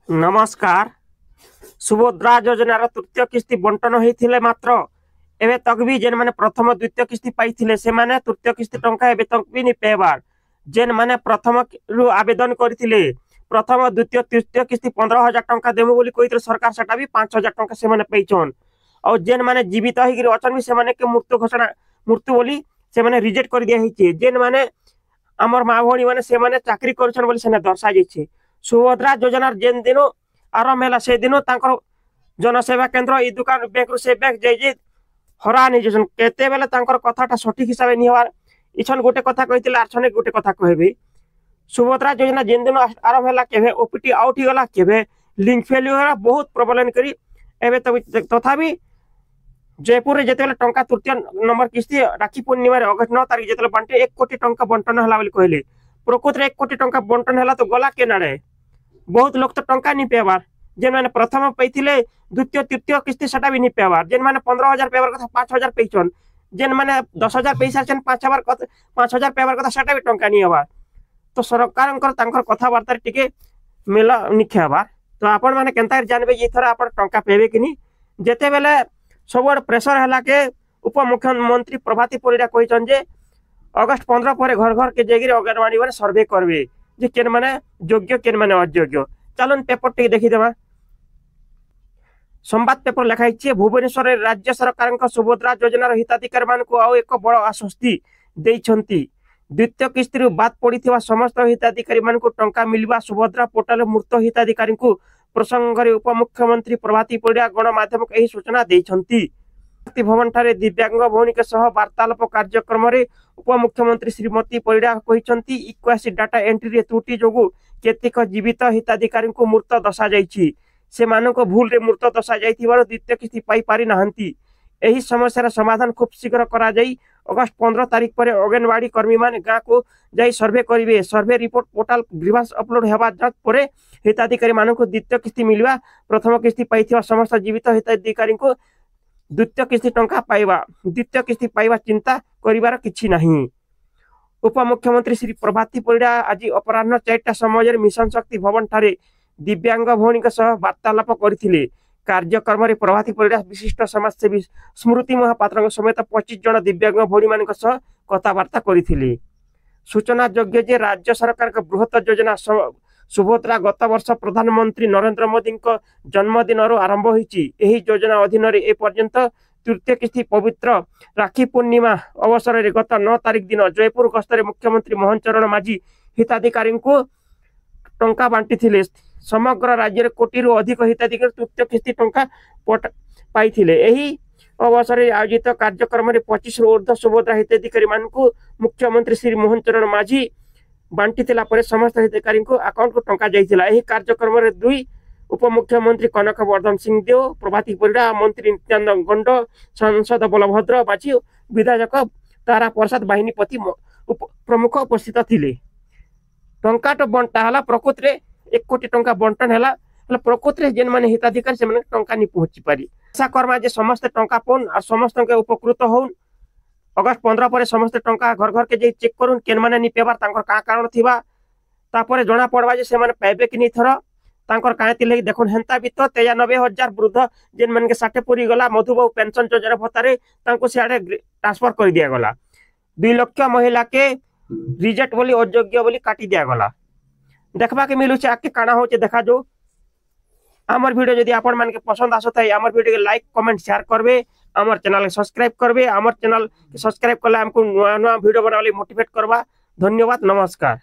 नमस्कार। सुभद्रा योजनार तृतीय किस्ती बंटन होते मात्र एवं तक भी जेन माने प्रथम द्वितीय किस्ती पाई से माने तृतीय किस्ती टंका एवं तक भी नहीं पेबार। जेन माने प्रथम रु आवेदन करथिले प्रथम द्वितीय तृतीय किस्ती 15,000 टंका देमु बोली कहितले सरकार सेटा भी 5,000 टंका से माने पैछन। और जेन माने जीवित होइगिर अछन भी से माने के मृत्यु घोषणा मृत्यु बोली से माने रिजेक्ट कर दिया हिचे। जेन माने हमर माँ भौणी माने से माने चाकरी करछन बोली सेने दर्शा जाइछे। सुभद्रा योजनार जेन दिन आरंभ है से दिन जनसेवा केन्द्र ई दुकान बैंक से बैंक जाई हरा नहीं जसन केते बेले कथाटा सठिक हिसाब नहीं हवार इछन गोटे कथा कहितले आछने गोटे कथा कहबे। सुभद्रा योजना जेन दिन आरंभ है केभे ओपीटी आउट गला केभे लिंक फेल होला बहुत प्रॉब्लम करी एबे तथापि जयपुर जेतेले टंका तृतीय नंबर किस्ती राखी पूर्णिमा अगस्त 9 तारिख जेतेले बांटे 1 कोटी टंका बंटन हला बोली कहले। प्रकृत 1 कोटी टंका बंटन हला तो गला के नाड़े बहुत लोग तो टंका नहीं पेबार। जेन माने प्रथम पैथिले द्वितीय तृतीय किस्ती सेटा भी नहीं पेबार। जेन माने 15,000 पेबार कथा 5,000 पैछन। जेन माने 10,000 पैसा छन 5,000 पेबार कथा सेटा भी टंका नहीं हबार। तो सरकारंकर तांकर कथा वार्ता टिके मेला निखे हबार। तो आपण माने केनता जानबे जे थरा आपण टंका पेबे कि नहीं। जेते बेले सबुआड प्रेशर हला के उप मुख्यमंत्री प्रभाती परिडा कहिछन जे अगस्त 15 पर घर घर के जगिर अंगनवाड़ी में सर्वे करबे जे केन माने योग्य केन माने अयोग्य। चलन पेपर टे देखि देबा। संवाद पेपर लिखाई भुवनेश्वर राज्य सरकार सुभद्रा योजनार हिताधिकारी मानक आउ एक बड़ आश्वस्ति देइछंती। द्वितीय किस्ती बाद पड़ी समस्त हिताधिकारी मानक टंका मिलवा सुभद्रा पोर्टाल मृत हिताधिकारी प्रसंग में उपमुख्यमंत्री प्रभाती परिडा गणमाध्यम को सूचना देइछंती। भवन ठारे दिव्यांग भौणी सह वार्तालाप कार्यक्रम में उपमुख्यमंत्री श्रीमती परिडा कहिसंती इक्वासी डाटा एंट्री त्रुटि जोगु केतेक जीवित हिताधिकारी को मृत दशा जाइछि। से मानक भूल रे मृत दशा जाइथिबार द्वितीय किस्ती पाई पारि नाहंती। एही समस्यार समाधान खूब शीघ्र करा जाई अगस्त 15 तारिख पर अंगनवाड़ी कर्मी माने गाँ को जाई सर्वे करिवे। Survey report portal grievance upload हेबा पर हिताधिकारी मानक द्वितीय किस्ती मिलवा प्रथम किस्ती पाइथिबा समस्त जीवित हिताधिकारी को द्वितीय किस्ती टंका पाइबा द्वितीय किस्ती पाइबा चिंता करिवार किछि नहीं। उपमुख्यमंत्री श्री प्रभाती परिडा आज अपराह्न 4टा समय मिशन शक्ति भवन ठारे दिव्यांग भौणी सह वार्तालाप करथिले। कार्यक्रम में प्रभाती परिडा विशिष्ट समाजसेवी स्मृति महापात्र समेत 25 जन दिव्यांग भौणी मान सह कथबार्ता करथिले। सूचना योग्य जे राज्य सरकार का बृहत योजना सुभद्रा गत वर्ष प्रधानमंत्री नरेंद्र मोदी जन्मदिन आरंभ होईची। एही योजना अधीन ए पर्यंत तृतीय किस्ती पवित्र राखी पूर्णिमा अवसर में गत 9 तारिख दिन जयपुर गस्तर मुख्यमंत्री मोहन चरण माझी हिताधिकारी को टंका बांटी थिले। समग्र राज्य में कोटी रु अधिक हिताधिकारी तृतीय किस्ती टंका पाई। एही अवसर में आयोजित कार्यक्रम में 25 रु ऊर्ध्व सुभद्रा हिताधिकारी मानक मुख्यमंत्री श्री मोहन चरण माझी बांटी समस्त हिताधिकारी अकाउंट को टंका जाइथिला। एही कार्यक्रम में 2 उपमुख्यमंत्री कनक वर्धन सिंहदेव प्रभाती परिडा मंत्री नित्यानंद गंड सांसद बलभद्र बाची विधायक तारा प्रसाद बाहिनीपति प्रमुख उपस्थित थिले। टंका तो बंटा हला प्रकृत रे 1 कोटी टंका बंटन हला प्रकृत रे जेन माने हिताधिकारी से माने टंका नहीं पहुंची पारी। आशा करमा जे समस्त टंका पौन और समस्त के उपकृत होन। अगस्त 15 पर समस्त टंका घर घर के जे चेक करूँ केन माने नहीं पेबार तांकर का कारण थिबा तापरे जना पड़वा जे से माने पाइबे कि नहीं थर तांकर काहेति लगी देखुन हेंता भी तो 93,000 वृद्ध जेन मन के 60 पूरी गला मधुबाबू पेंशन योजना भत्तारे तांको सियाडे ट्रांसफर कर दिया गला। 2 लाख महिला के रिजेक्ट बोली अयोग्य बोली काटी दिया गला। देखबा के मिलु आके काना होचे देखा जो। आमर वीडियो यदि आपण मान के पसंद आसता है आमर वीडियो के लाइक कमेंट शेयर करबे आमर चैनल के सब्सक्राइब करबे। आमर चैनल के सब्सक्राइब करले हमको नया नया वीडियो बनावले मोटिवेट करबा। धन्यवाद नमस्कार।